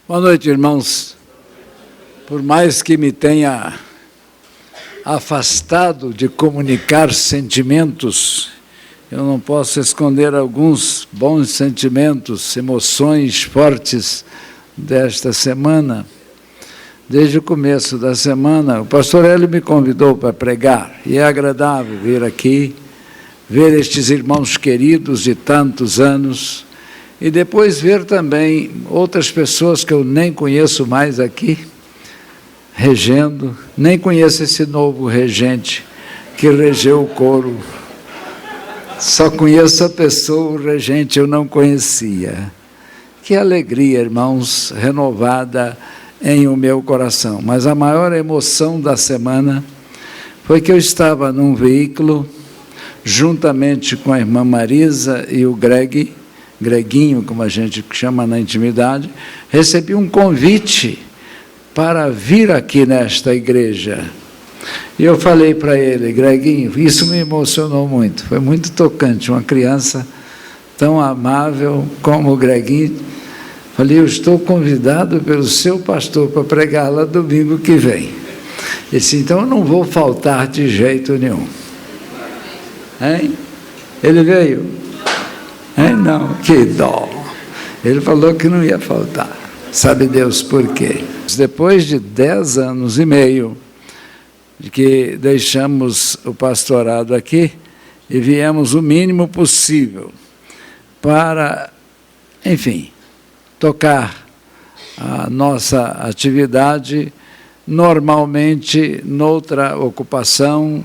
Boa noite, irmãos. Por mais que me tenha afastado de comunicar sentimentos, eu não posso esconder alguns bons sentimentos, emoções fortes desta semana. Desde o começo da semana, o pastor Hélio me convidou para pregar, e é agradável vir aqui, ver estes irmãos queridos de tantos anos, e depois ver também outras pessoas que eu nem conheço mais aqui, regendo, nem conheço esse novo regente que regeu o coro. Só conheço a pessoa, o regente eu não conhecia. Que alegria, irmãos, renovada em o meu coração. Mas a maior emoção da semana foi que eu estava num veículo, juntamente com a irmã Marisa e o Greguinho, como a gente chama na intimidade, recebi um convite para vir aqui nesta igreja. E eu falei para ele, Greguinho, isso me emocionou muito, foi muito tocante, uma criança tão amável como o Greguinho. Falei, eu estou convidado pelo seu pastor para pregar lá domingo que vem. Ele disse, então eu não vou faltar de jeito nenhum. Hein? Ele veio? Hein? Não, que dó. Ele falou que não ia faltar. Sabe Deus por quê? Depois de 10 anos e meio de que deixamos o pastorado aqui e viemos o mínimo possível para, enfim, tocar a nossa atividade normalmente noutra ocupação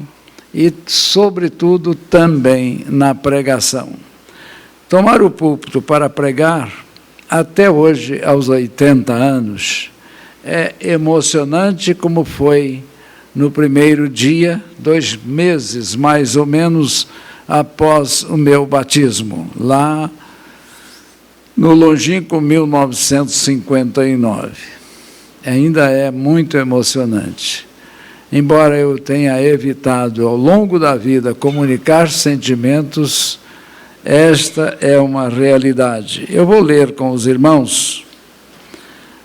e, sobretudo, também na pregação. Tomar o púlpito para pregar, até hoje, aos 80 anos, é emocionante como foi no primeiro dia, 2 meses mais ou menos após o meu batismo, lá no longínquo 1959. Ainda é muito emocionante. Embora eu tenha evitado ao longo da vida comunicar sentimentos, esta é uma realidade. Eu vou ler com os irmãos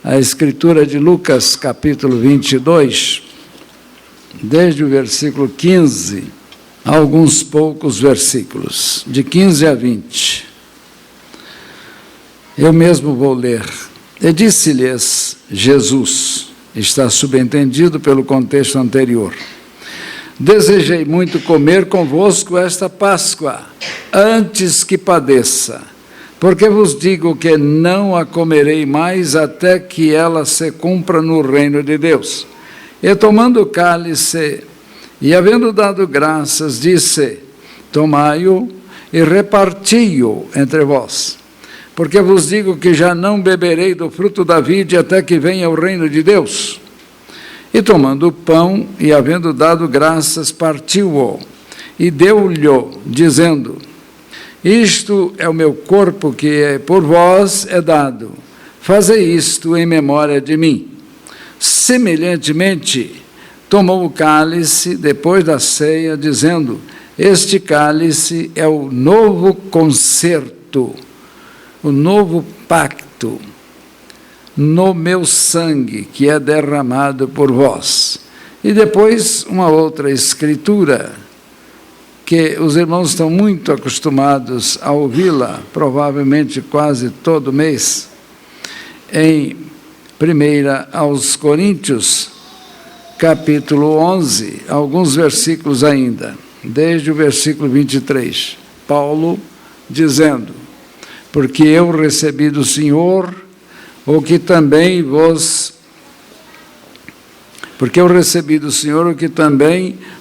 a escritura de Lucas, capítulo 22, desde o versículo 15, a alguns poucos versículos, de 15 a 20. Eu mesmo vou ler. E disse-lhes Jesus, está subentendido pelo contexto anterior, desejei muito comer convosco esta Páscoa, antes que padeça, porque vos digo que não a comerei mais até que ela se cumpra no reino de Deus. E tomando o cálice, e havendo dado graças, disse, tomai-o e reparti-o entre vós, porque vos digo que já não beberei do fruto da vide até que venha o reino de Deus. E tomando o pão, e havendo dado graças, partiu-o, e deu-lhe, dizendo, isto é o meu corpo que por vós é dado, fazei isto em memória de mim. Semelhantemente, tomou o cálice depois da ceia, dizendo, este cálice é o novo concerto, o novo pacto, no meu sangue, que é derramado por vós. E depois, uma outra escritura, que os irmãos estão muito acostumados a ouvi-la, provavelmente quase todo mês, em 1 aos Coríntios, capítulo 11, alguns versículos ainda, desde o versículo 23, Paulo dizendo, porque eu recebi do Senhor o que também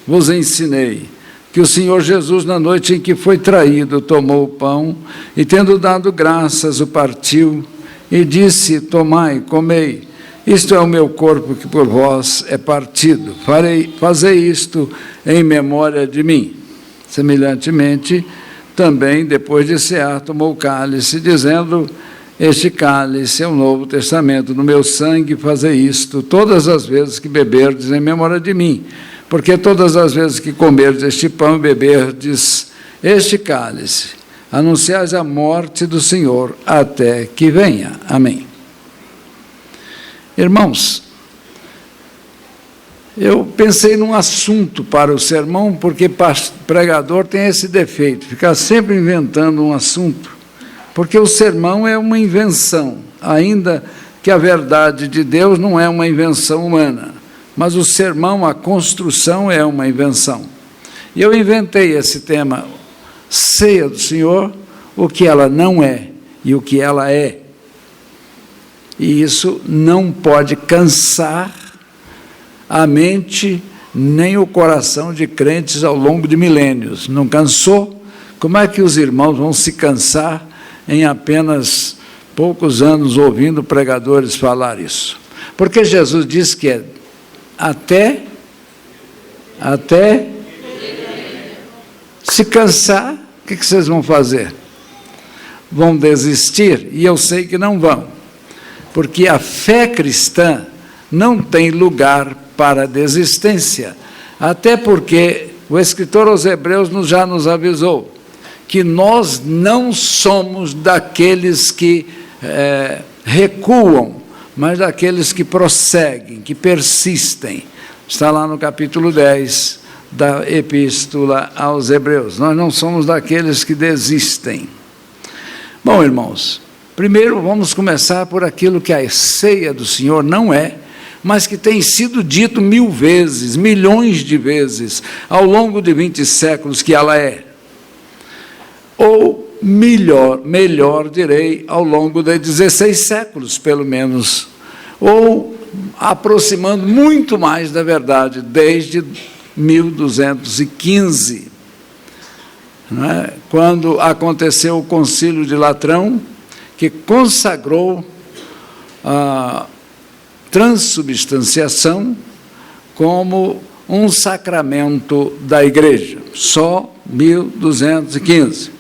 vos ensinei, que o Senhor Jesus, na noite em que foi traído, tomou o pão, e tendo dado graças, o partiu, e disse, tomai, comei, isto é o meu corpo que por vós é partido, fazei isto em memória de mim. Semelhantemente, também, depois de cear, tomou o cálice, dizendo, este cálice é o Novo Testamento, no meu sangue fazei isto, todas as vezes que beberdes em memória de mim, porque todas as vezes que comerdes este pão e beberdes este cálice, anunciais a morte do Senhor até que venha. Amém. Irmãos, eu pensei num assunto para o sermão, porque pregador tem esse defeito, ficar sempre inventando um assunto, porque o sermão é uma invenção, ainda que a verdade de Deus não é uma invenção humana, mas o sermão, a construção é uma invenção. E eu inventei esse tema, ceia do Senhor, o que ela não é e o que ela é. E isso não pode cansar a mente nem o coração de crentes ao longo de milênios. Não cansou? Como é que os irmãos vão se cansar em apenas poucos anos ouvindo pregadores falar isso? Porque Jesus diz que é até se cansar, o que vocês vão fazer? Vão desistir? E eu sei que não vão, porque a fé cristã não tem lugar para desistência, até porque o escritor aos Hebreus já nos avisou que nós não somos daqueles que recuam, mas daqueles que prosseguem, que persistem. Está lá no capítulo 10 da Epístola aos Hebreus. Nós não somos daqueles que desistem. Bom, irmãos, primeiro vamos começar por aquilo que a ceia do Senhor não é, mas que tem sido dito 1000 vezes, milhões de vezes, ao longo de 20 séculos que ela é. Ou melhor direi, ao longo de 16 séculos, pelo menos, ou aproximando muito mais da verdade, desde 1215, né? Quando aconteceu o Concílio de Latrão, que consagrou a transubstanciação como um sacramento da Igreja, só 1215.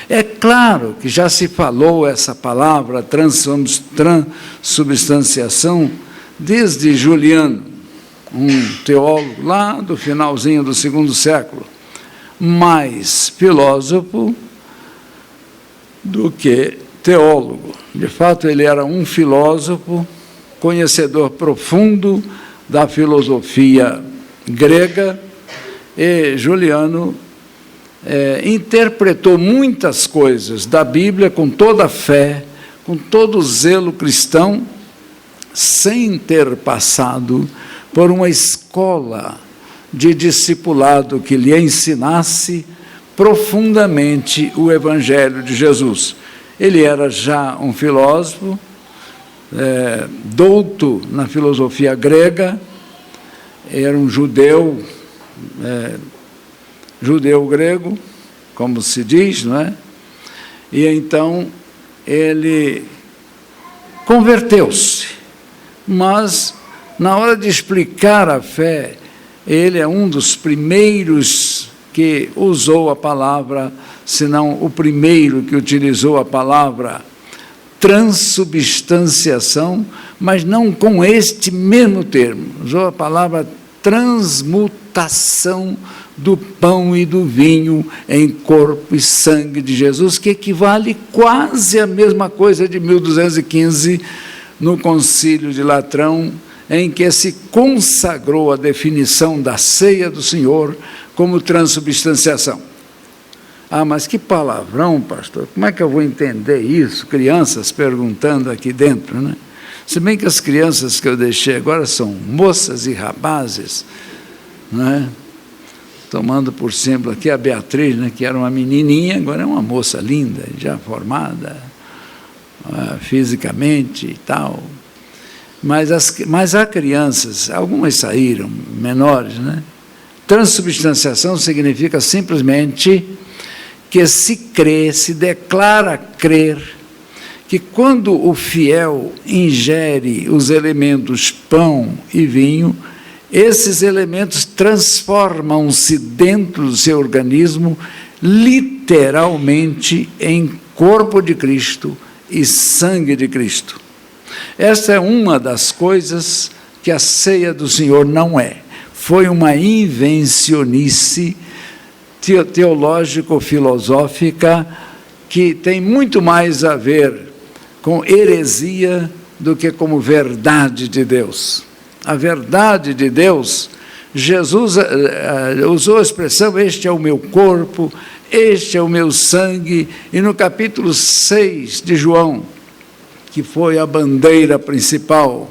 É claro que já se falou essa palavra transubstanciação desde Juliano, um teólogo lá do finalzinho do segundo século, mais filósofo do que teólogo. De fato, ele era um filósofo, conhecedor profundo da filosofia grega, e Juliano interpretou muitas coisas da Bíblia com toda a fé, com todo o zelo cristão, sem ter passado por uma escola de discipulado que lhe ensinasse profundamente o Evangelho de Jesus. Ele era já um filósofo, douto na filosofia grega, era um judeu grego, como se diz, não é? E então ele converteu-se, mas na hora de explicar a fé, ele é um dos primeiros que usou a palavra, se não o primeiro que utilizou a palavra transubstanciação, mas não com este mesmo termo, usou a palavra transmutação do pão e do vinho em corpo e sangue de Jesus, que equivale quase a mesma coisa de 1215, no Concílio de Latrão, em que se consagrou a definição da ceia do Senhor como transubstanciação. Ah, mas que palavrão, pastor, como é que eu vou entender isso? Crianças perguntando aqui dentro, né? Se bem que as crianças que eu deixei agora são moças e rapazes, né? Tomando por exemplo aqui a Beatriz, né, que era uma menininha, agora é uma moça linda, já formada, fisicamente e tal. Mas há crianças, algumas saíram menores, né? Transubstanciação significa simplesmente que se crê, se declara crer, que quando o fiel ingere os elementos pão e vinho, esses elementos transformam-se dentro do seu organismo, literalmente, em corpo de Cristo e sangue de Cristo. Esta é uma das coisas que a ceia do Senhor não é. Foi uma invencionice teológico-filosófica que tem muito mais a ver com heresia do que como verdade de Deus. A verdade de Deus, Jesus usou a expressão, este é o meu corpo, este é o meu sangue, e no capítulo 6 de João, que foi a bandeira principal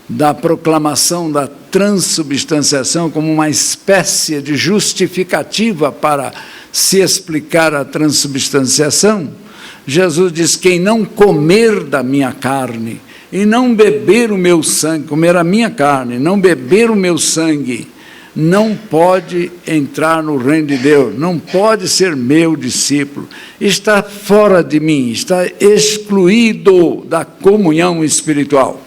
da proclamação da transubstanciação como uma espécie de justificativa para se explicar a transubstanciação, Jesus diz, quem não comer da minha carne e não beber o meu sangue, comer a minha carne, não beber o meu sangue, não pode entrar no reino de Deus, não pode ser meu discípulo, está fora de mim, está excluído da comunhão espiritual.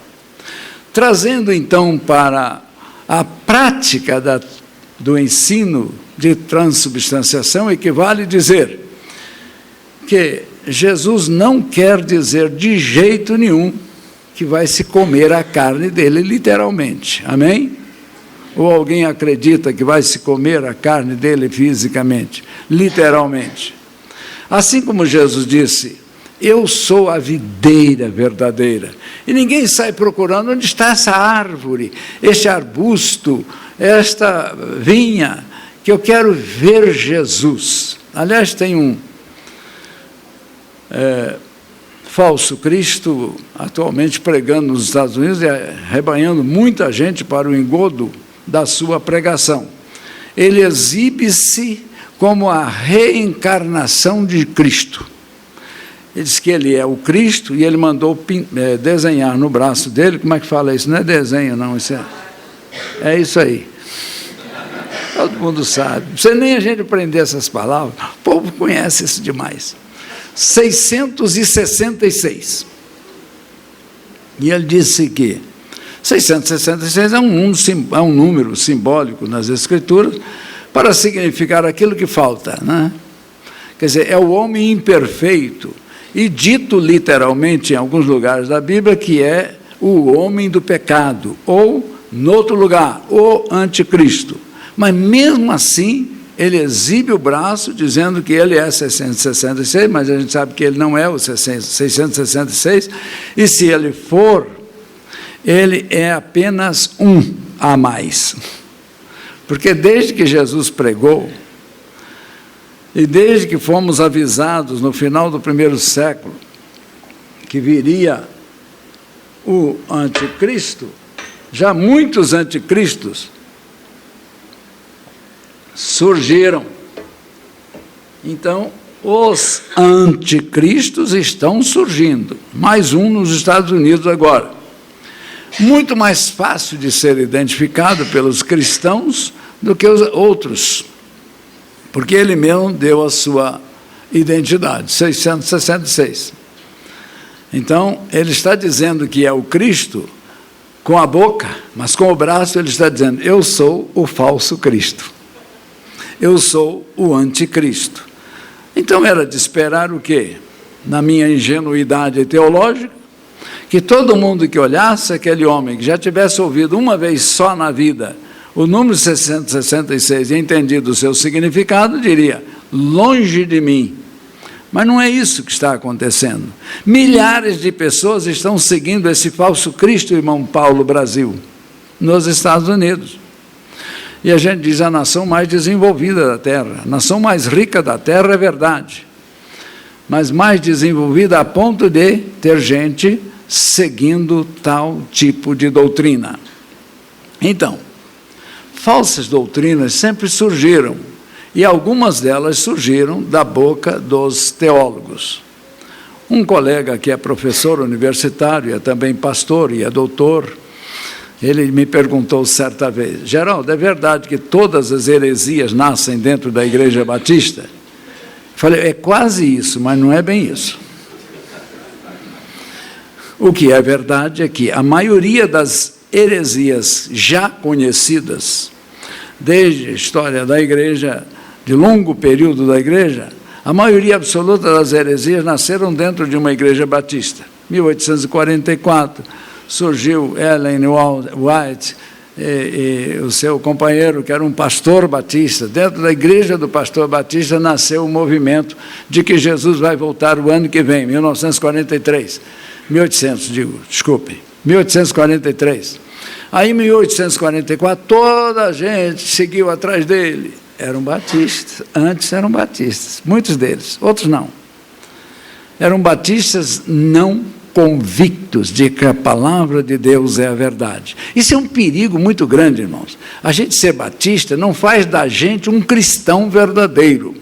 Trazendo então para a prática do ensino de transubstanciação, equivale dizer que Jesus não quer dizer de jeito nenhum que vai se comer a carne dele literalmente, amém? Ou alguém acredita que vai se comer a carne dele fisicamente, literalmente? Assim como Jesus disse, eu sou a videira verdadeira, e ninguém sai procurando onde está essa árvore, este arbusto, esta vinha, que eu quero ver Jesus. Aliás, tem um falso Cristo atualmente pregando nos Estados Unidos e arrebanhando muita gente para o engodo da sua pregação. Ele exibe-se como a reencarnação de Cristo. Ele diz que ele é o Cristo e ele mandou desenhar no braço dele, como é que fala isso? Não é desenho, não, isso é isso aí. Todo mundo sabe, não precisa nem a gente aprender essas palavras, o povo conhece isso demais. 666. E ele disse que 666 é um número simbólico nas Escrituras para significar aquilo que falta, né? Quer dizer, é o homem imperfeito, e dito literalmente em alguns lugares da Bíblia que é o homem do pecado, ou, no outro lugar, o anticristo. Mas mesmo assim, ele exibe o braço, dizendo que ele é 666, mas a gente sabe que ele não é o 666, e se ele for, ele é apenas um a mais. Porque desde que Jesus pregou, e desde que fomos avisados no final do primeiro século, que viria o anticristo, já muitos anticristos surgiram. Então, os anticristos estão surgindo, mais um nos Estados Unidos agora. Muito mais fácil de ser identificado pelos cristãos do que os outros, porque ele mesmo deu a sua identidade, 666. Então, ele está dizendo que é o Cristo com a boca, mas com o braço ele está dizendo, eu sou o falso Cristo. Eu sou o anticristo. Então era de esperar o quê? Na minha ingenuidade teológica, que todo mundo que olhasse aquele homem, que já tivesse ouvido uma vez só na vida o número 666 e entendido o seu significado, diria, longe de mim. Mas não é isso que está acontecendo. Milhares de pessoas estão seguindo esse falso Cristo, irmão Paulo Brasil, nos Estados Unidos. E a gente diz a nação mais desenvolvida da terra, a nação mais rica da terra, é verdade, mas mais desenvolvida a ponto de ter gente seguindo tal tipo de doutrina. Então, falsas doutrinas sempre surgiram, e algumas delas surgiram da boca dos teólogos. Um colega que é professor universitário, é também pastor e é doutor, ele me perguntou certa vez, Geraldo, é verdade que todas as heresias nascem dentro da Igreja Batista? Eu falei, é quase isso, mas não é bem isso. O que é verdade é que a maioria das heresias já conhecidas, desde a história da Igreja, de longo período da Igreja, a maioria absoluta das heresias nasceram dentro de uma Igreja Batista. 1844, surgiu Ellen White e o seu companheiro, que era um pastor batista. Dentro da igreja do pastor batista nasceu o movimento de que Jesus vai voltar o ano que vem, 1943. 1843. Aí, em 1844, toda a gente seguiu atrás dele. Eram batistas, antes eram batistas, muitos deles, outros não. Eram batistas não convictos de que a palavra de Deus é a verdade. Isso é um perigo muito grande, irmãos. A gente ser batista não faz da gente um cristão verdadeiro.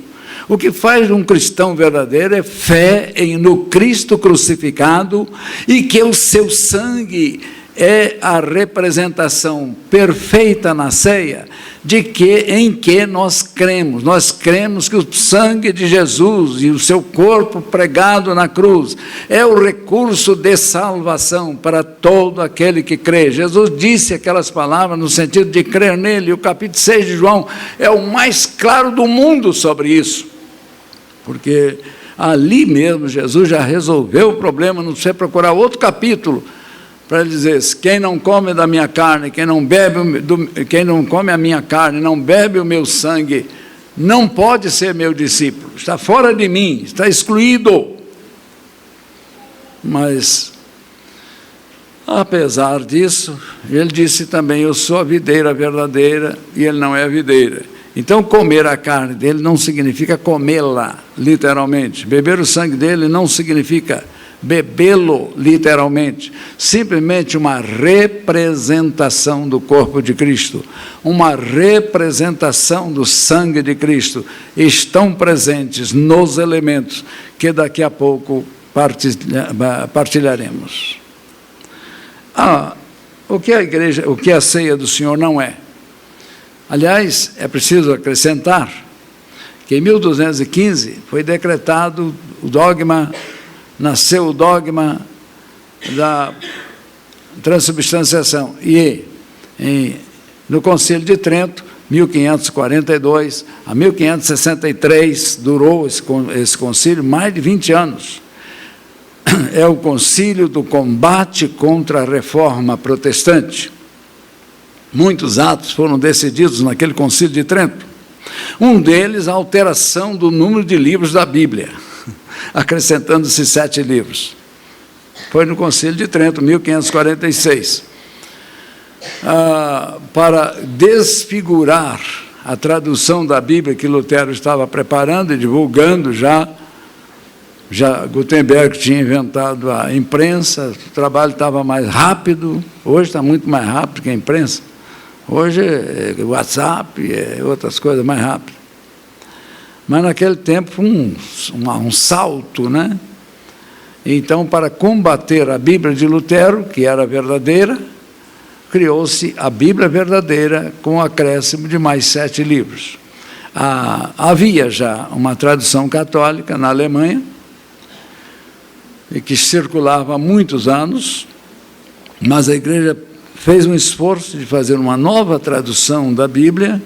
O que faz um cristão verdadeiro é fé no Cristo crucificado e que o seu sangue é a representação perfeita na ceia em que nós cremos. Nós cremos que o sangue de Jesus e o seu corpo pregado na cruz é o recurso de salvação para todo aquele que crê. Jesus disse aquelas palavras no sentido de crer nele. O capítulo 6 de João é o mais claro do mundo sobre isso, porque ali mesmo Jesus já resolveu o problema. Não precisa procurar outro capítulo para dizer: quem não come da minha carne, quem não come a minha carne, não bebe o meu sangue, não pode ser meu discípulo, está fora de mim, está excluído. Mas, apesar disso, ele disse também: eu sou a videira verdadeira e ele não é a videira. Então, comer a carne dele não significa comê-la, literalmente. Beber o sangue dele não significa bebê-lo, literalmente. Simplesmente uma representação do corpo de Cristo, uma representação do sangue de Cristo. Estão presentes nos elementos que daqui a pouco partilharemos. O que a ceia do Senhor não é? Aliás, é preciso acrescentar que em 1215 foi decretado o dogma, nasceu o dogma da transubstanciação. E no Concílio de Trento, 1542 a 1563, durou esse concílio mais de 20 anos. É o concílio do combate contra a reforma protestante. Muitos atos foram decididos naquele concílio de Trento. Um deles, a alteração do número de livros da Bíblia, acrescentando-se 7 livros. Foi no concílio de Trento, 1546. Para desfigurar a tradução da Bíblia que Lutero estava preparando e divulgando já Gutenberg tinha inventado a imprensa, o trabalho estava mais rápido. Hoje está muito mais rápido que a imprensa. Hoje é WhatsApp, outras coisas mais rápidas. Mas naquele tempo foi um salto, né? Então, para combater a Bíblia de Lutero, que era verdadeira, criou-se a Bíblia verdadeira com o acréscimo de mais 7 livros. Havia já uma tradução católica na Alemanha, e que circulava há muitos anos, mas a igreja fez um esforço de fazer uma nova tradução da Bíblia,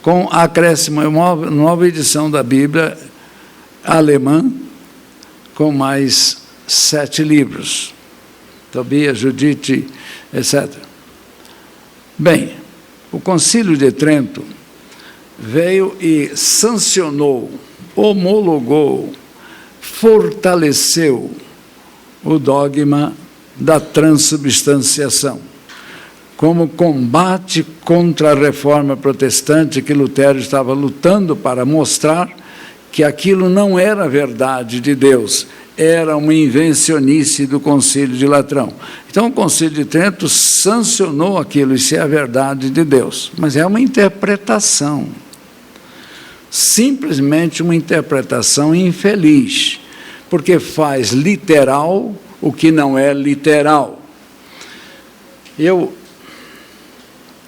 com acréscimo, uma nova edição da Bíblia alemã, com mais 7 livros. Tobias, Judite, etc. Bem, o Concílio de Trento veio e sancionou, homologou, fortaleceu o dogma da transubstanciação, como combate contra a reforma protestante que Lutero estava lutando para mostrar que aquilo não era a verdade de Deus, era uma invencionice do Concílio de Latrão. Então, o Concílio de Trento sancionou aquilo, isso é a verdade de Deus, mas é uma interpretação, simplesmente uma interpretação infeliz, porque faz literal o que não é literal. Eu,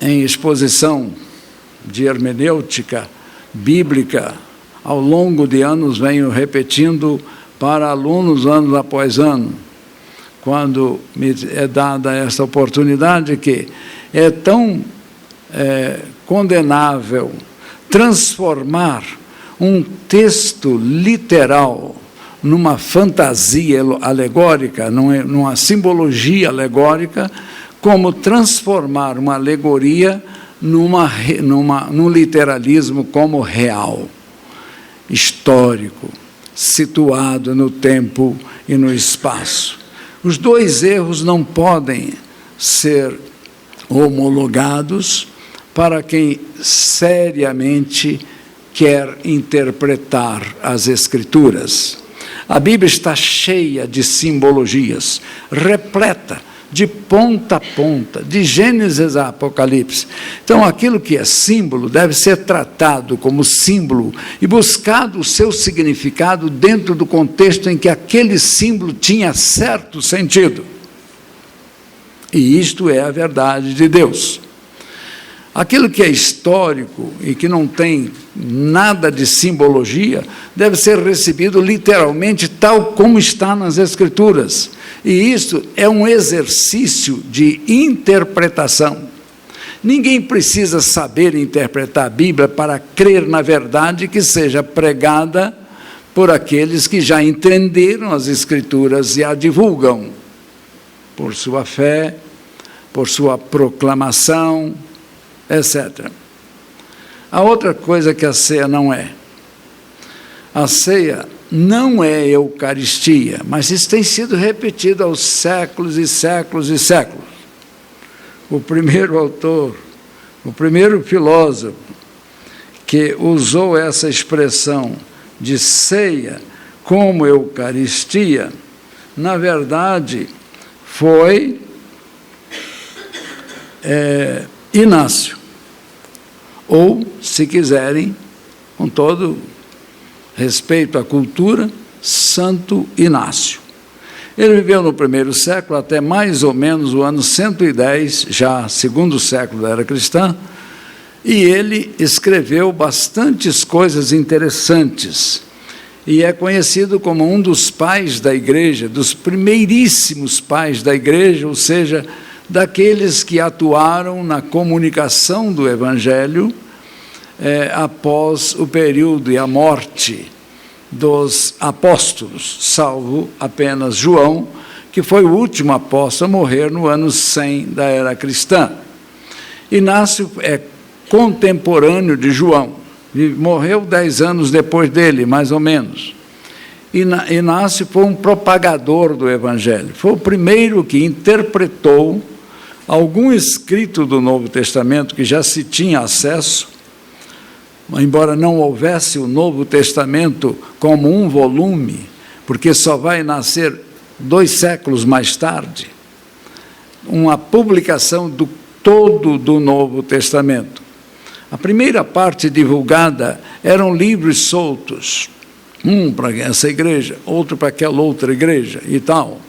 em exposição de hermenêutica bíblica, ao longo de anos, venho repetindo para alunos, ano após ano, quando me é dada essa oportunidade, que é tão condenável transformar um texto literal numa fantasia alegórica, numa simbologia alegórica, como transformar uma alegoria num literalismo como real, histórico, situado no tempo e no espaço. Os dois erros não podem ser homologados para quem seriamente quer interpretar as Escrituras. A Bíblia está cheia de simbologias, repleta, de ponta a ponta, de Gênesis a Apocalipse. Então, aquilo que é símbolo deve ser tratado como símbolo e buscado o seu significado dentro do contexto em que aquele símbolo tinha certo sentido. E isto é a verdade de Deus. Aquilo que é histórico e que não tem nada de simbologia deve ser recebido literalmente tal como está nas Escrituras. E isso é um exercício de interpretação. Ninguém precisa saber interpretar a Bíblia para crer na verdade que seja pregada por aqueles que já entenderam as Escrituras e a divulgam por sua fé, por sua proclamação, etc. A outra coisa que a ceia não é. A ceia não é Eucaristia, mas isso tem sido repetido aos séculos e séculos e séculos. O primeiro autor, o primeiro filósofo que usou essa expressão de ceia como Eucaristia, na verdade, foi Inácio, ou, se quiserem, com todo respeito à cultura, Santo Inácio. Ele viveu no primeiro século até mais ou menos o ano 110, já segundo século da era cristã, e ele escreveu bastantes coisas interessantes, e é conhecido como um dos pais da igreja, dos primeiríssimos pais da igreja, ou seja, daqueles que atuaram na comunicação do Evangelho após o período e a morte dos apóstolos, salvo apenas João, que foi o último apóstolo a morrer no ano 100 da era cristã. Inácio é contemporâneo de João, morreu 10 anos depois dele, mais ou menos. Inácio foi um propagador do Evangelho, foi o primeiro que interpretou algum escrito do Novo Testamento que já se tinha acesso, embora não houvesse o Novo Testamento como um volume, porque só vai nascer 2 séculos mais tarde, uma publicação do todo do Novo Testamento. A primeira parte divulgada eram livros soltos, um para essa igreja, outro para aquela outra igreja e tal.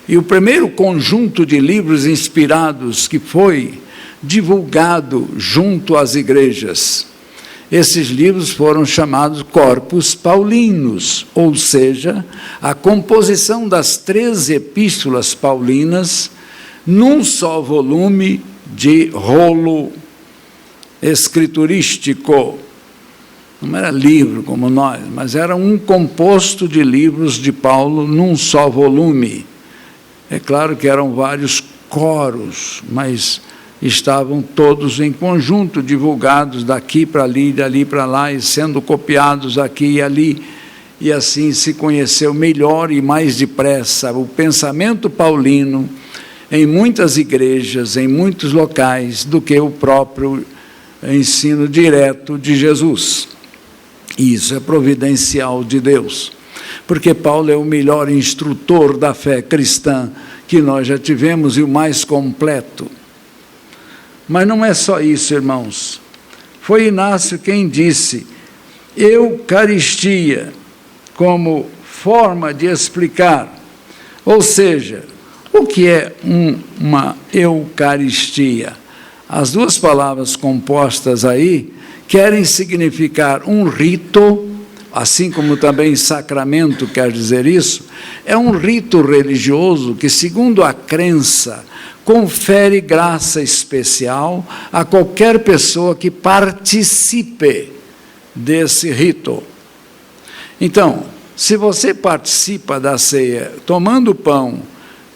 E o primeiro conjunto de livros inspirados que foi divulgado junto às igrejas, esses livros foram chamados Corpus Paulinos, ou seja, a composição das 13 epístolas paulinas num só volume de rolo escriturístico. Não era livro como nós, mas era um composto de livros de Paulo num só volume. É claro que eram vários coros, mas estavam todos em conjunto, divulgados daqui para ali, dali para lá, e sendo copiados aqui e ali, e assim se conheceu melhor e mais depressa o pensamento paulino em muitas igrejas, em muitos locais, do que o próprio ensino direto de Jesus. E isso é providencial de Deus, porque Paulo é o melhor instrutor da fé cristã que nós já tivemos e o mais completo. Mas não é só isso, irmãos. Foi Inácio quem disse Eucaristia como forma de explicar. Ou seja, o que é uma Eucaristia? As duas palavras compostas aí querem significar um rito, assim como também sacramento quer dizer isso, é um rito religioso que, segundo a crença, confere graça especial a qualquer pessoa que participe desse rito. Então, se você participa da ceia tomando o pão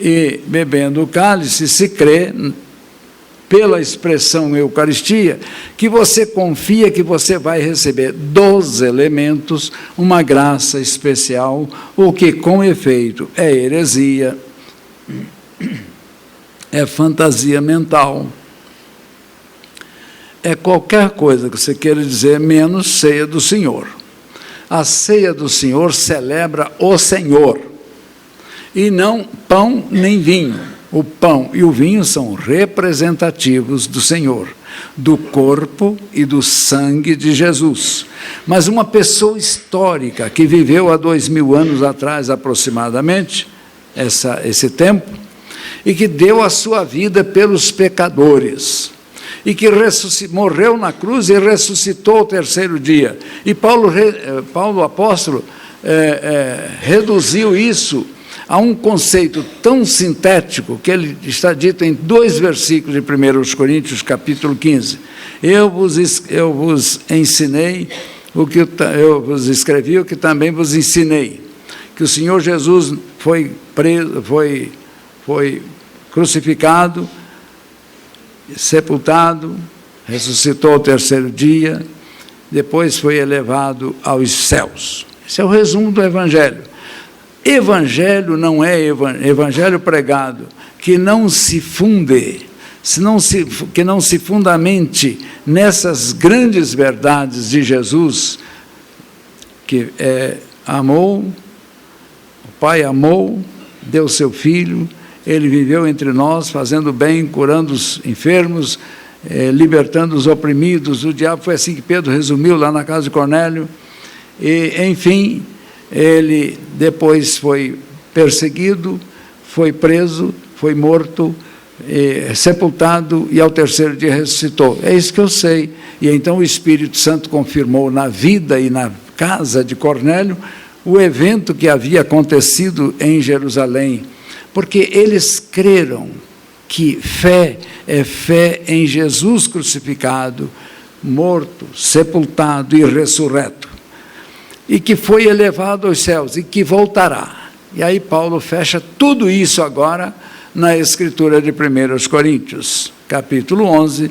e bebendo o cálice, se crê, pela expressão Eucaristia, que você confia que você vai receber dos elementos uma graça especial, o que, com efeito, é heresia, é fantasia mental, é qualquer coisa que você queira dizer, menos ceia do Senhor. A ceia do Senhor celebra o Senhor, e não pão nem vinho. O pão e o vinho são representativos do Senhor, do corpo e do sangue de Jesus. Mas uma pessoa histórica que viveu há 2000 anos atrás aproximadamente, esse tempo, e que deu a sua vida pelos pecadores, e que morreu na cruz e ressuscitou ao terceiro dia. E Paulo apóstolo, reduziu isso a um conceito tão sintético, que ele está dito em 2 versículos de 1 Coríntios, capítulo 15. Eu vos ensinei o que eu vos escrevi, o que também vos ensinei, que o Senhor Jesus foi crucificado, sepultado, ressuscitou ao terceiro dia, depois foi elevado aos céus. Esse é o resumo do Evangelho. Evangelho não é evangelho pregado que não se funde, que não se fundamente nessas grandes verdades de Jesus, que amou, o Pai amou, deu seu Filho, ele viveu entre nós, fazendo bem, curando os enfermos, libertando os oprimidos. O diabo, foi assim que Pedro resumiu lá na casa de Cornélio. E, enfim, ele depois foi perseguido, foi preso, foi morto, sepultado, e ao terceiro dia ressuscitou. É isso que eu sei. E então o Espírito Santo confirmou na vida e na casa de Cornélio o evento que havia acontecido em Jerusalém, porque eles creram que fé é fé em Jesus crucificado, morto, sepultado e ressurreto, e que foi elevado aos céus e que voltará. E aí Paulo fecha tudo isso agora na escritura de 1 Coríntios, capítulo 11,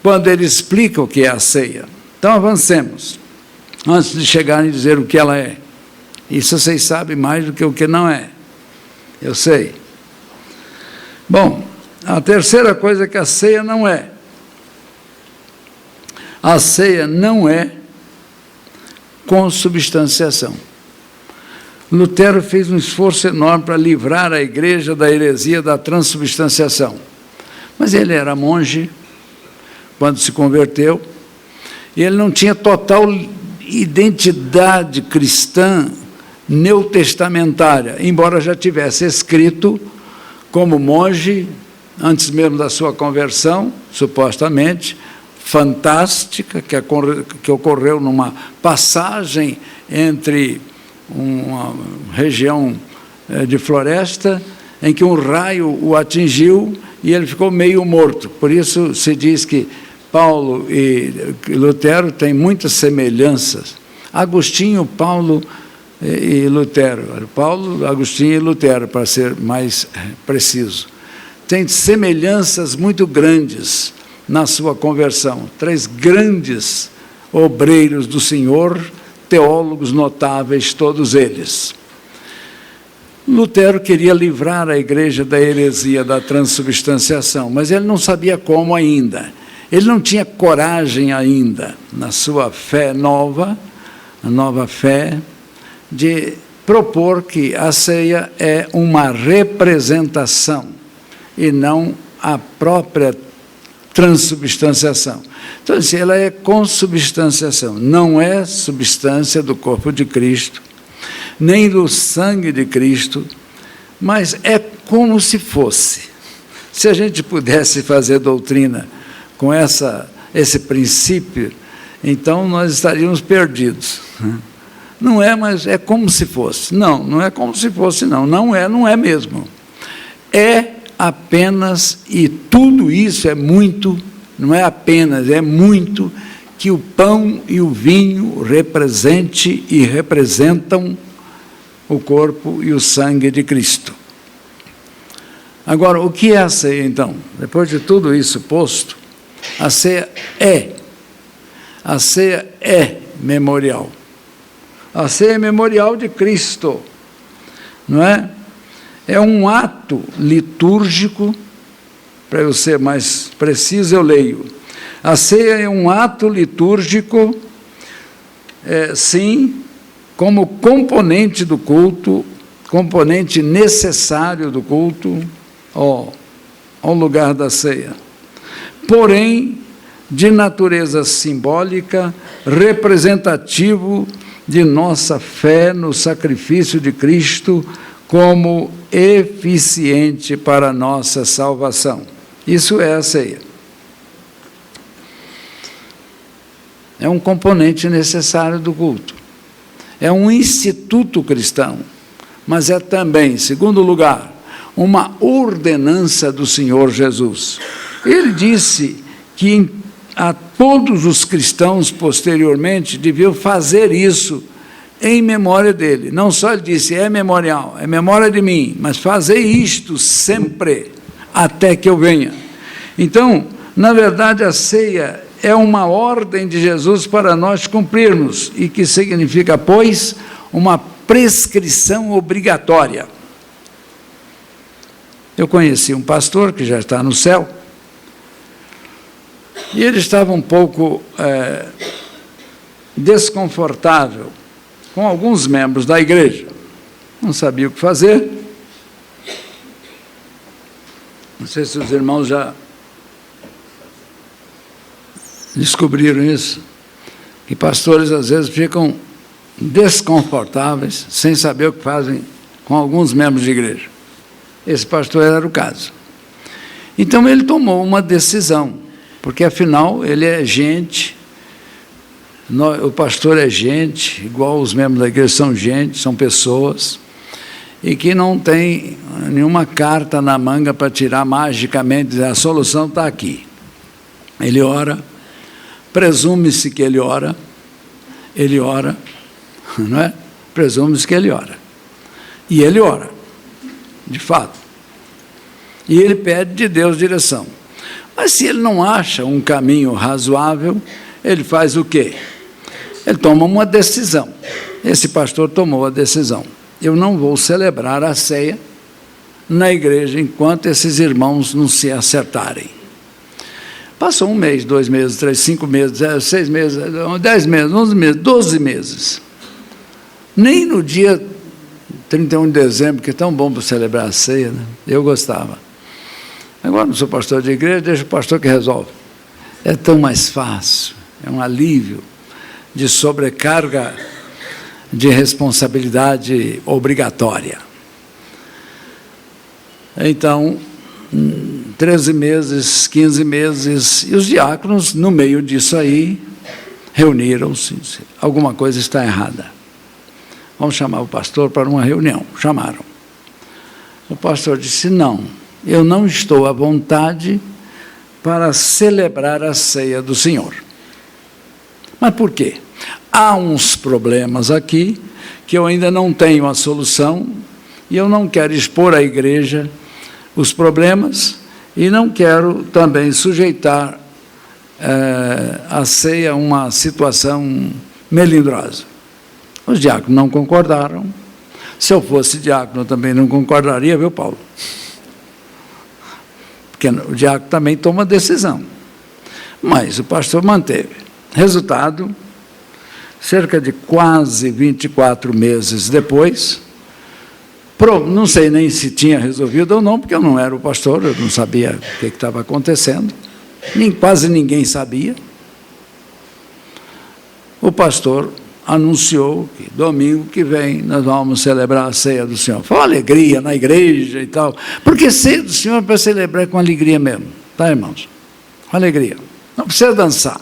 quando ele explica o que é a ceia. Então avancemos, antes de chegar e dizer o que ela é. Isso vocês sabem mais do que o que não é. Eu sei. Bom, a terceira coisa que a ceia não é. A ceia não é consubstanciação. Lutero fez um esforço enorme para livrar a igreja da heresia da transubstanciação. Mas ele era monge quando se converteu, e ele não tinha total identidade cristã neotestamentária, embora já tivesse escrito como monge, antes mesmo da sua conversão, supostamente, fantástica, que ocorreu numa passagem entre uma região de floresta, em que um raio o atingiu e ele ficou meio morto. Por isso se diz que Paulo e Lutero têm muitas semelhanças. Agostinho, Paulo e Lutero. Paulo, Agostinho e Lutero, para ser mais preciso. Tem semelhanças muito grandes na sua conversão. 3 grandes obreiros do Senhor, teólogos notáveis, todos eles. Lutero queria livrar a igreja da heresia da transubstanciação, mas ele não sabia como ainda. Ele não tinha coragem ainda, na sua fé nova, a nova fé, de propor que a ceia é uma representação e não a própria transubstanciação. Então, assim, ela é consubstanciação, não é substância do corpo de Cristo, nem do sangue de Cristo, mas é como se fosse. Se a gente pudesse fazer doutrina com esse princípio, então nós estaríamos perdidos. Não é, mas é como se fosse. Não, não é como se fosse, não. Não é mesmo. É apenas, e tudo isso é muito, não é apenas, é muito, que o pão e o vinho represente e representam o corpo e o sangue de Cristo. Agora, o que é a ceia, então? Depois de tudo isso posto, a ceia é memorial. A ceia é memorial de Cristo, não é? é um ato litúrgico. Para eu ser mais preciso, eu leio. A ceia é um ato litúrgico, sim, como componente do culto, componente necessário do culto, ao lugar da ceia. Porém, de natureza simbólica, representativo de nossa fé no sacrifício de Cristo como eficiente para a nossa salvação. Isso é a ceia. É um componente necessário do culto. É um instituto cristão, mas é também, em segundo lugar, uma ordenança do Senhor Jesus. Ele disse que a todos os cristãos posteriormente deviam fazer isso em memória dele. Não só ele disse, é memorial, é memória de mim, mas fazer isto sempre, até que eu venha. Então, na verdade, a ceia é uma ordem de Jesus para nós cumprirmos, e que significa, pois, uma prescrição obrigatória. Eu conheci um pastor que já está no céu, e ele estava um pouco desconfortável com alguns membros da igreja. Não sabia o que fazer. Não sei se os irmãos já descobriram isso, que pastores às vezes ficam desconfortáveis, sem saber o que fazem com alguns membros de igreja. Esse pastor era o caso. Então ele tomou uma decisão, porque afinal ele é gente, o pastor é gente, igual os membros da igreja são gente, são pessoas, e que não tem nenhuma carta na manga para tirar magicamente, dizer, a solução está aqui. Ele ora, presume-se que ele ora, não é? Presume-se que ele ora. E ele ora, de fato. E ele pede de Deus direção. Mas se ele não acha um caminho razoável, ele faz o quê? Ele toma uma decisão. Esse pastor tomou a decisão. Eu não vou celebrar a ceia na igreja enquanto esses irmãos não se acertarem. Passou 1 mês, 2 meses, 3, 5 meses, 6 meses, 10 meses, 11 meses, 12 meses. Nem no dia 31 de dezembro, que é tão bom para celebrar a ceia, né? Eu gostava. Agora não sou pastor de igreja, deixa o pastor que resolve. É tão mais fácil, é um alívio de sobrecarga de responsabilidade obrigatória. Então, 13 meses, 15 meses, e os diáconos, no meio disso aí, reuniram-se. Alguma coisa está errada. Vamos chamar o pastor para uma reunião. Chamaram. O pastor disse, não, eu não estou à vontade para celebrar a ceia do Senhor. Mas por quê? Há uns problemas aqui que eu ainda não tenho a solução, e eu não quero expor à igreja os problemas, e não quero também sujeitar a ceia a uma situação melindrosa. Os diáconos não concordaram. Se eu fosse diácono, eu também não concordaria, viu, Paulo? Porque o diácono também toma decisão. Mas o pastor manteve. Resultado, cerca de quase 24 meses depois, não sei nem se tinha resolvido ou não, porque eu não era o pastor, eu não sabia o que estava acontecendo, quase ninguém sabia. O pastor anunciou que domingo que vem nós vamos celebrar a ceia do Senhor. Foi uma alegria na igreja e tal, porque ceia do Senhor é para celebrar com alegria mesmo, tá, irmãos? Com alegria. Não precisa dançar.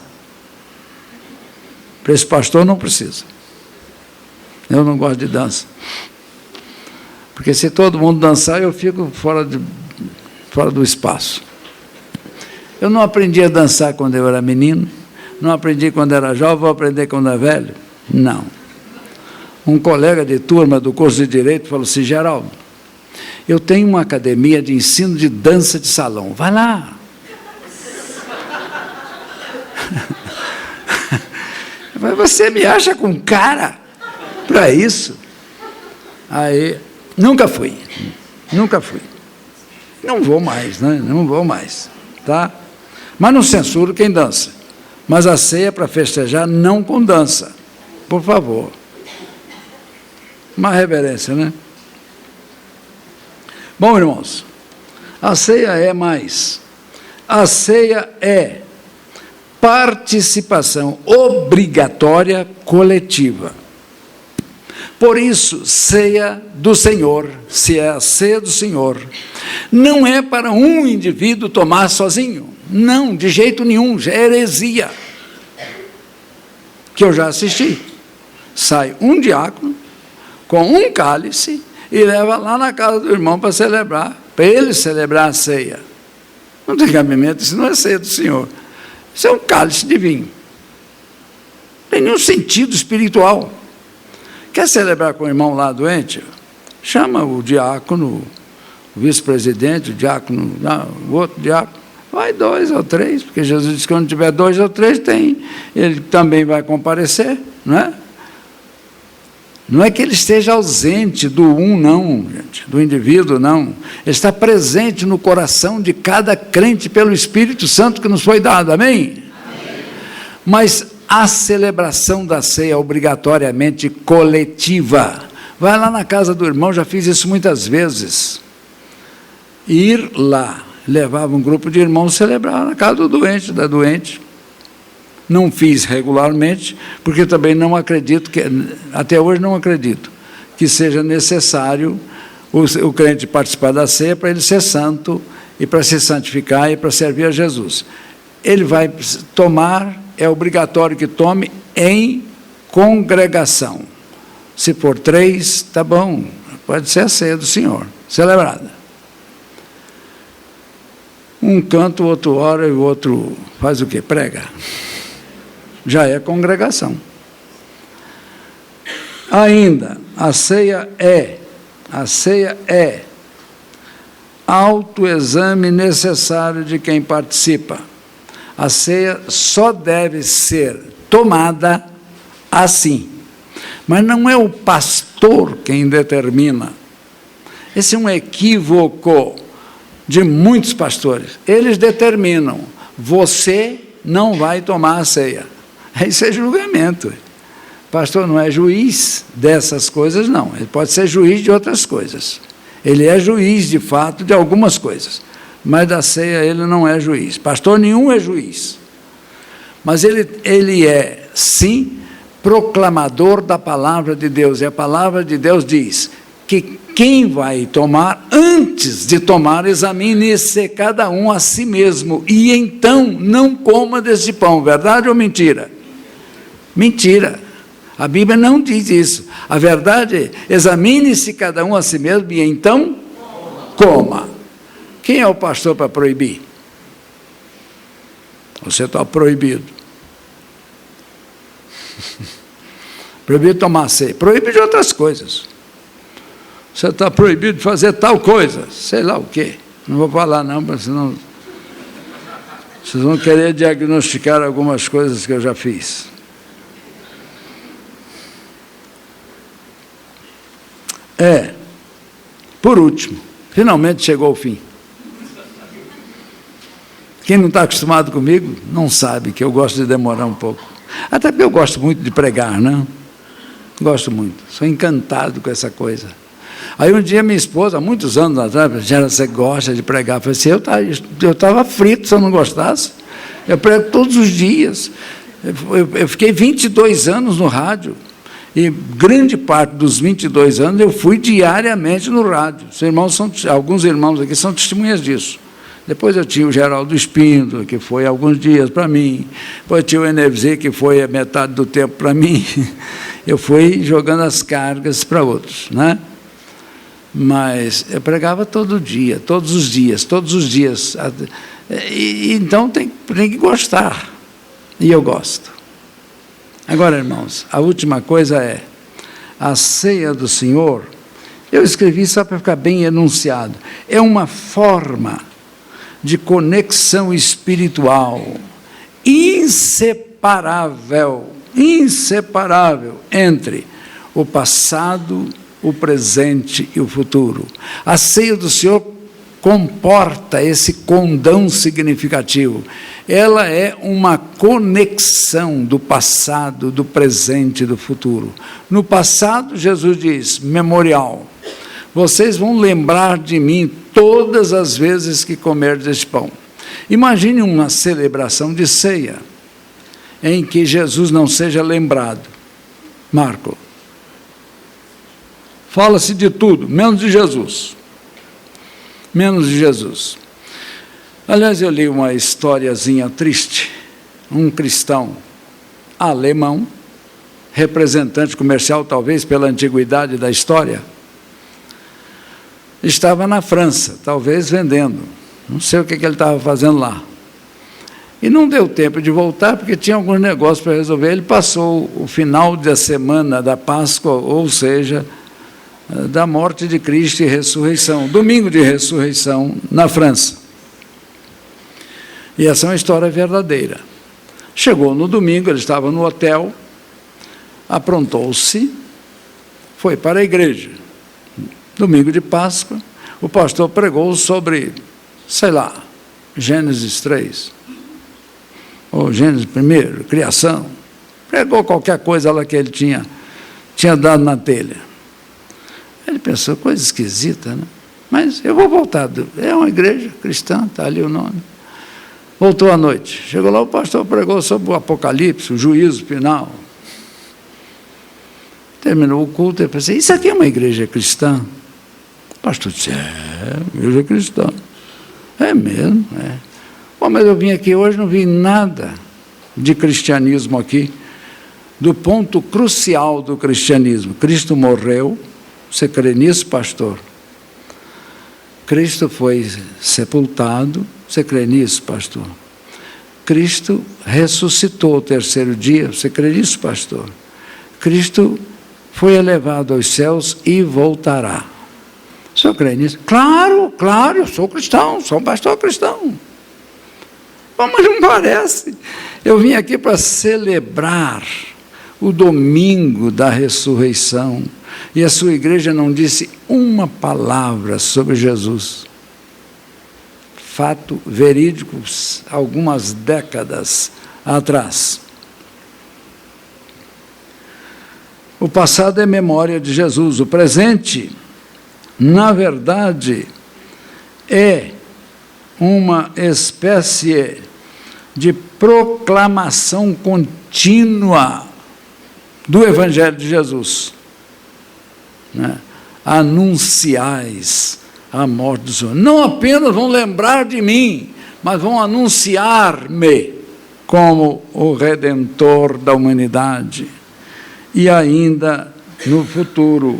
Para esse pastor não precisa. Eu não gosto de dança. Porque se todo mundo dançar, eu fico fora do espaço. Eu não aprendi a dançar quando eu era menino, não aprendi quando era jovem, vou aprender quando é velho? Não. Um colega de turma do curso de Direito falou assim, Geraldo, eu tenho uma academia de ensino de dança de salão, vai lá. Mas você me acha com cara para isso? Aí, nunca fui. Nunca fui. Não vou mais, né? Não vou mais, tá? Mas não censuro quem dança. Mas a ceia para festejar não com dança. Por favor. Uma reverência, né? Bom, irmãos, a ceia é mais. A ceia é participação obrigatória coletiva. Por isso, ceia do Senhor, se é a ceia do Senhor, não é para um indivíduo tomar sozinho. Não, de jeito nenhum, já é heresia. Que eu já assisti. Sai um diácono com um cálice e leva lá na casa do irmão para celebrar, para ele celebrar a ceia. Não tem cabimento, isso não é ceia do Senhor. Isso é um cálice de vinho. Não tem nenhum sentido espiritual. Quer celebrar com o irmão lá doente? Chama o diácono, o vice-presidente, o diácono, não, o outro diácono. Vai 2 ou 3, porque Jesus disse que quando tiver 2 ou 3, ele também vai comparecer, não é? Não é que ele esteja ausente do não, gente, do indivíduo, não. Ele está presente no coração de cada crente pelo Espírito Santo que nos foi dado, amém? Amém. Mas a celebração da ceia é obrigatoriamente coletiva. Vai lá na casa do irmão, já fiz isso muitas vezes. Ir lá, levava um grupo de irmãos celebrar na casa do doente, da doente. Não fiz regularmente, porque também não acredito, até hoje não acredito, que seja necessário o crente participar da ceia para ele ser santo, e para se santificar e para servir a Jesus. Ele vai tomar, é obrigatório que tome em congregação. Se for 3, tá bom, pode ser a ceia do Senhor, celebrada. Um canta, o outro ora e o outro faz o quê? Prega. Já é congregação. Ainda, a ceia é autoexame necessário de quem participa. A ceia só deve ser tomada assim. Mas não é o pastor quem determina. Esse é um equívoco de muitos pastores. Eles determinam, você não vai tomar a ceia. Isso é julgamento. O pastor não é juiz dessas coisas, não. Ele pode ser juiz de outras coisas. Ele é juiz, de fato, de algumas coisas. Mas da ceia ele não é juiz. Pastor nenhum é juiz. Mas ele é, sim, proclamador da palavra de Deus. E a palavra de Deus diz que quem vai tomar, antes de tomar, examine-se cada um a si mesmo. E então não coma desse pão. Verdade ou mentira? Mentira. A Bíblia não diz isso. A verdade é, examine-se cada um a si mesmo e então coma. Quem é o pastor para proibir? Você está proibido. Proibido de tomar ceia. Proíbe de outras coisas. Você está proibido de fazer tal coisa. Sei lá o quê. Não vou falar não, porque senão vocês vão querer diagnosticar algumas coisas que eu já fiz. Por último, finalmente chegou o fim. Quem não está acostumado comigo, não sabe que eu gosto de demorar um pouco. Até porque eu gosto muito de pregar, né? Gosto muito, sou encantado com essa coisa. Aí um dia minha esposa, há muitos anos atrás, Gera, você gosta de pregar? Eu falei assim, eu estava frito se eu não gostasse. Eu prego todos os dias. Eu fiquei 22 anos no rádio. E grande parte dos 22 anos eu fui diariamente no rádio. Alguns irmãos aqui são testemunhas disso. Depois eu tinha o Geraldo Espíndola, que foi alguns dias para mim. Depois tinha o NFZ, que foi a metade do tempo para mim. Eu fui jogando as cargas para outros, né? Mas eu pregava todo dia, todos os dias. Então tem que gostar. E eu gosto. Agora, irmãos, a última coisa é a ceia do Senhor. Eu escrevi só para ficar bem enunciado. É uma forma de conexão espiritual inseparável entre o passado, o presente e o futuro. A ceia do Senhor comporta esse condão significativo. Ela é uma conexão do passado, do presente e do futuro. No passado, Jesus diz, memorial, vocês vão lembrar de mim todas as vezes que comerdes este pão. Imagine uma celebração de ceia, em que Jesus não seja lembrado. Marco, fala-se de tudo, menos de Jesus. Menos de Jesus. Aliás, eu li uma historiazinha triste. Um cristão alemão, representante comercial, talvez pela antiguidade da história, estava na França, talvez vendendo. Não sei o que ele estava fazendo lá. E não deu tempo de voltar, porque tinha alguns negócios para resolver. Ele passou o final da semana da Páscoa, ou seja, da morte de Cristo e ressurreição, domingo de ressurreição na França. E essa é uma história verdadeira. Chegou no domingo, ele estava no hotel, aprontou-se, foi para a igreja. Domingo de Páscoa, o pastor pregou sobre, sei lá, Gênesis 3, ou Gênesis 1, criação. Pregou qualquer coisa lá que ele tinha dado na telha. Ele pensou, coisa esquisita, né? Mas eu vou voltar. É uma igreja cristã, está ali o nome. Voltou à noite. Chegou lá, o pastor pregou sobre o Apocalipse, o juízo final. Terminou o culto, eu pensei, isso aqui é uma igreja cristã? O pastor disse, igreja cristã. É mesmo, é. Bom, mas eu vim aqui hoje, não vi nada de cristianismo aqui, do ponto crucial do cristianismo. Cristo morreu. Você crê nisso, pastor? Cristo foi sepultado. Você crê nisso, pastor? Cristo ressuscitou ao terceiro dia. Você crê nisso, pastor? Cristo foi elevado aos céus e voltará. O senhor crê nisso? Claro, claro, eu sou cristão, sou um pastor cristão. Mas não parece. Eu vim aqui para celebrar o domingo da ressurreição. E a sua igreja não disse uma palavra sobre Jesus. Fato verídico, algumas décadas atrás. O passado é memória de Jesus. O presente, na verdade, é uma espécie de proclamação contínua do Evangelho de Jesus. Né? Anunciais a morte do Senhor. Não apenas vão lembrar de mim, mas vão anunciar-me como o Redentor da humanidade. E ainda no futuro,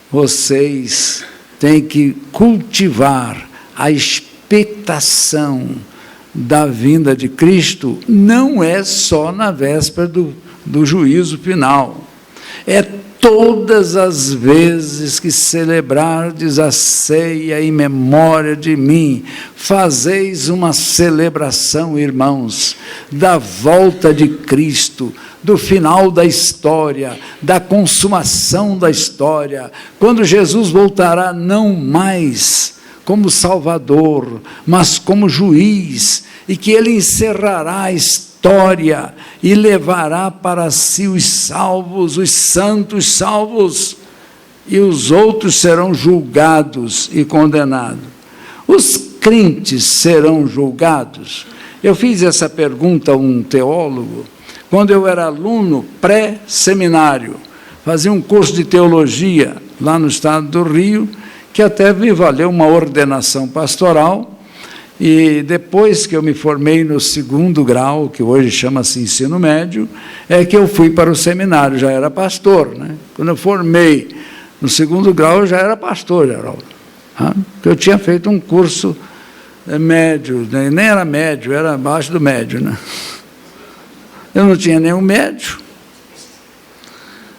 vocês têm que cultivar a expectação da vinda de Cristo, não é só na véspera do juízo final, é todas as vezes que celebrardes a ceia em memória de mim. Fazeis uma celebração, irmãos, da volta de Cristo, do final da história, da consumação da história, quando Jesus voltará não mais como Salvador, mas como juiz, e que ele encerrará a história e levará para si os salvos, os santos salvos, e os outros serão julgados e condenados. Os crentes serão julgados? Eu fiz essa pergunta a um teólogo, quando eu era aluno pré-seminário, fazia um curso de teologia lá no estado do Rio, que até me valeu uma ordenação pastoral, e depois que eu me formei no segundo grau, que hoje chama-se ensino médio, é que eu fui para o seminário, já era pastor, né? Quando eu formei no segundo grau, eu já era pastor, Geraldo, porque eu tinha feito um curso médio, nem era médio, era abaixo do médio, né? Eu não tinha nenhum médio.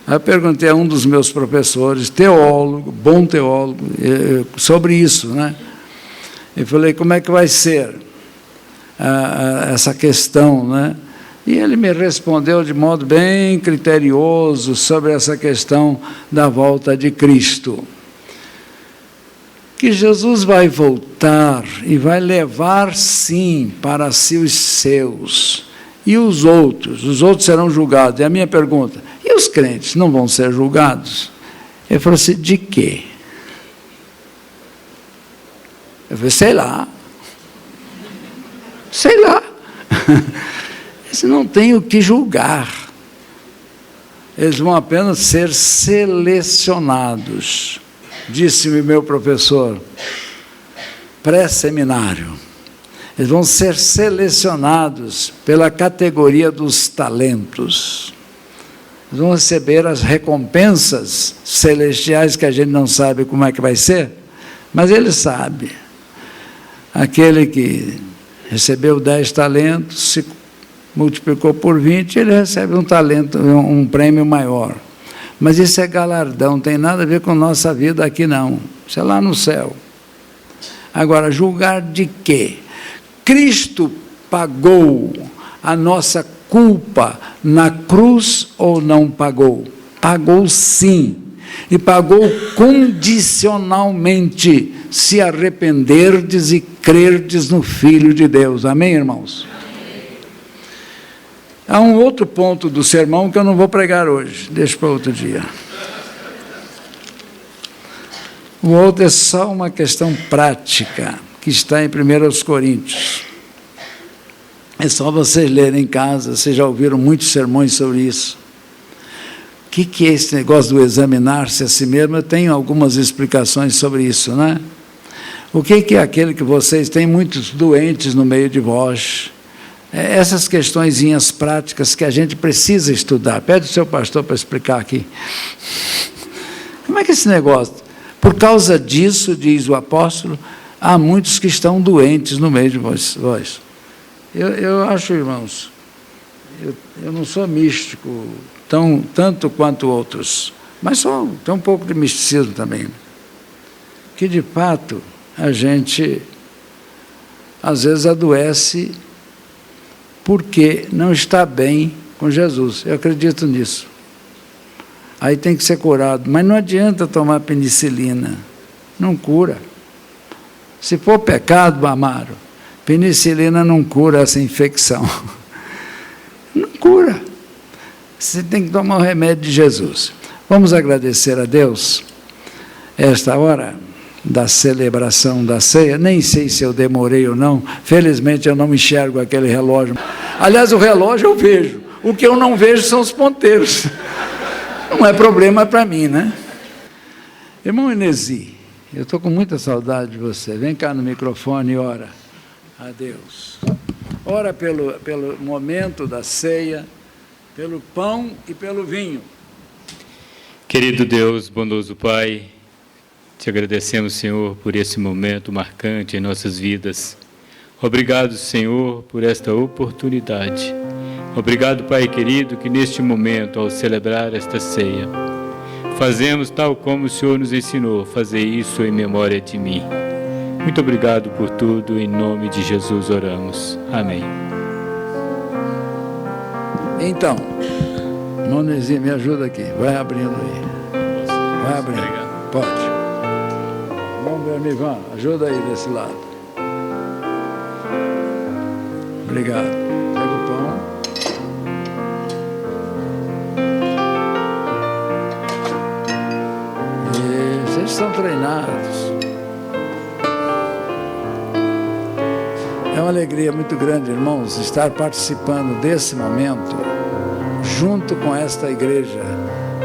Aí eu perguntei a um dos meus professores, teólogo, bom teólogo, sobre isso, né? E falei, como é que vai ser essa questão, né, E ele me respondeu de modo bem criterioso sobre essa questão da volta de Cristo. Que Jesus vai voltar e vai levar, sim, para si os seus. E os outros serão julgados. E a minha pergunta, e os crentes não vão ser julgados? Ele falou assim, de quê? Eu falei, sei lá. Eles não têm o que julgar. Eles vão apenas ser selecionados. Disse-me meu professor, pré-seminário. Eles vão ser selecionados pela categoria dos talentos. Eles vão receber as recompensas celestiais que a gente não sabe como é que vai ser, mas ele sabe. Aquele que recebeu 10 talentos, se multiplicou por 20, ele recebe um talento, um prêmio maior. Mas isso é galardão, não tem nada a ver com nossa vida aqui não. Isso é lá no céu. Agora, julgar de quê? Cristo pagou a nossa culpa na cruz ou não pagou? Pagou sim. E pagou condicionalmente, se arrependerdes e crerdes no Filho de Deus. Amém, irmãos? Há um outro ponto do sermão que eu não vou pregar hoje, deixa para outro dia. O outro é só uma questão prática, que está em 1 Coríntios. É só vocês lerem em casa, vocês já ouviram muitos sermões sobre isso. O que é esse negócio do examinar-se a si mesmo? Eu tenho algumas explicações sobre isso, né? O que é aquele que vocês têm muitos doentes no meio de vós? Essas questõezinhas práticas que a gente precisa estudar. Pede o seu pastor para explicar aqui. Como é que é esse negócio? Por causa disso, diz o apóstolo, há muitos que estão doentes no meio de vós. Eu acho, irmãos, eu não sou místico tanto quanto outros, mas tem um pouco de misticismo também. Que, de fato, a gente, às vezes, adoece porque não está bem com Jesus. Eu acredito nisso. Aí tem que ser curado. Mas não adianta tomar penicilina. Não cura. Se for pecado, Amaro, penicilina não cura essa infecção. Não cura. Você tem que tomar o remédio de Jesus. Vamos agradecer a Deus esta hora da celebração da ceia. Nem sei se eu demorei ou não. Felizmente eu não enxergo aquele relógio. Aliás, o relógio eu vejo. O que eu não vejo são os ponteiros. Não é problema para mim, né? Irmão Inesi, eu estou com muita saudade de você. Vem cá no microfone e ora a Deus. Ora pelo momento da ceia, pelo pão e pelo vinho. Querido Deus, bondoso Pai, te agradecemos, Senhor, por esse momento marcante em nossas vidas. Obrigado, Senhor, por esta oportunidade. Obrigado, Pai querido, que neste momento, ao celebrar esta ceia, fazemos tal como o Senhor nos ensinou, fazer isso em memória de mim. Muito obrigado por tudo, em nome de Jesus oramos. Amém. Então, Monezinho, me ajuda aqui, vai abrindo aí. Vai abrindo, obrigado. Pode. Vamos ver, Mivan, ajuda aí desse lado. Obrigado. Pega o pão. E vocês estão treinados. É uma alegria muito grande, irmãos, estar participando desse momento junto com esta igreja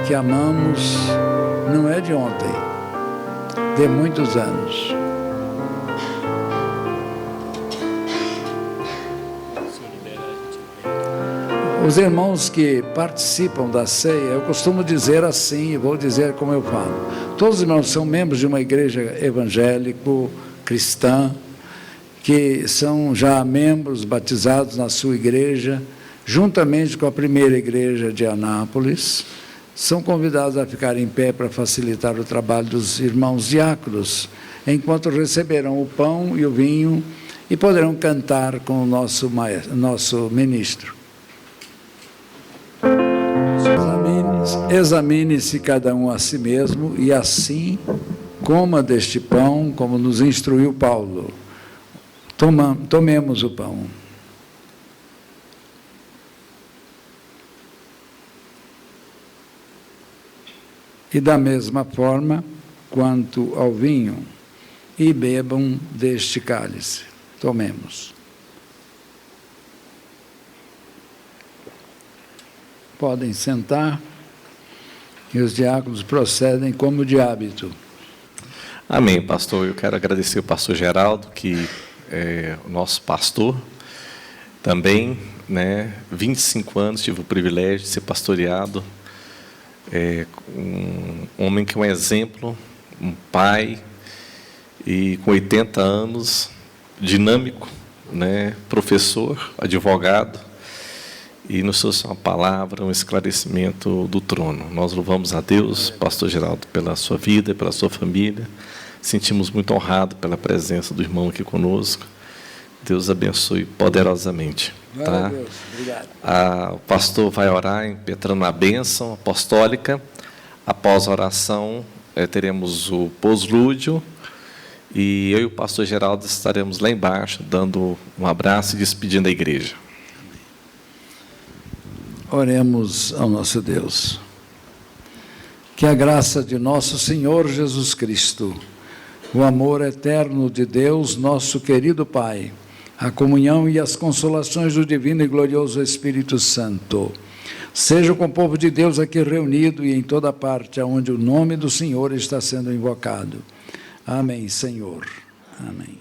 que amamos, não é de ontem, de muitos anos. Os irmãos que participam da ceia, eu costumo dizer assim, e vou dizer como eu falo. Todos os irmãos são membros de uma igreja evangélico-cristã, que são já membros batizados na sua igreja, juntamente com a primeira igreja de Anápolis, são convidados a ficar em pé para facilitar o trabalho dos irmãos diáconos, enquanto receberão o pão e o vinho e poderão cantar com o nosso ministro. Examine-se cada um a si mesmo e assim coma deste pão, como nos instruiu Paulo. Tomemos o pão. E da mesma forma, quanto ao vinho, e bebam deste cálice. Tomemos. Podem sentar, e os diáconos procedem como de hábito. Amém, pastor. Eu quero agradecer ao pastor Geraldo, que é o nosso pastor. Também, 25 anos tive o privilégio de ser pastoreado. Um homem que é um exemplo, um pai, e com 80 anos, dinâmico, professor, advogado, e nos trouxe uma palavra, um esclarecimento do trono. Nós louvamos a Deus, pastor Geraldo, pela sua vida, pela sua família. Sentimos muito honrados pela presença do irmão aqui conosco. Deus abençoe poderosamente. Tá? Deus, obrigado. O pastor vai orar impetrando a bênção apostólica. Após a oração, teremos o poslúdio, e eu e o pastor Geraldo estaremos lá embaixo, dando um abraço e despedindo a igreja. Oremos ao nosso Deus. Que a graça de nosso Senhor Jesus Cristo, o amor eterno de Deus, nosso querido Pai, a comunhão e as consolações do divino e glorioso Espírito Santo, seja com o povo de Deus aqui reunido e em toda parte onde o nome do Senhor está sendo invocado. Amém, Senhor. Amém.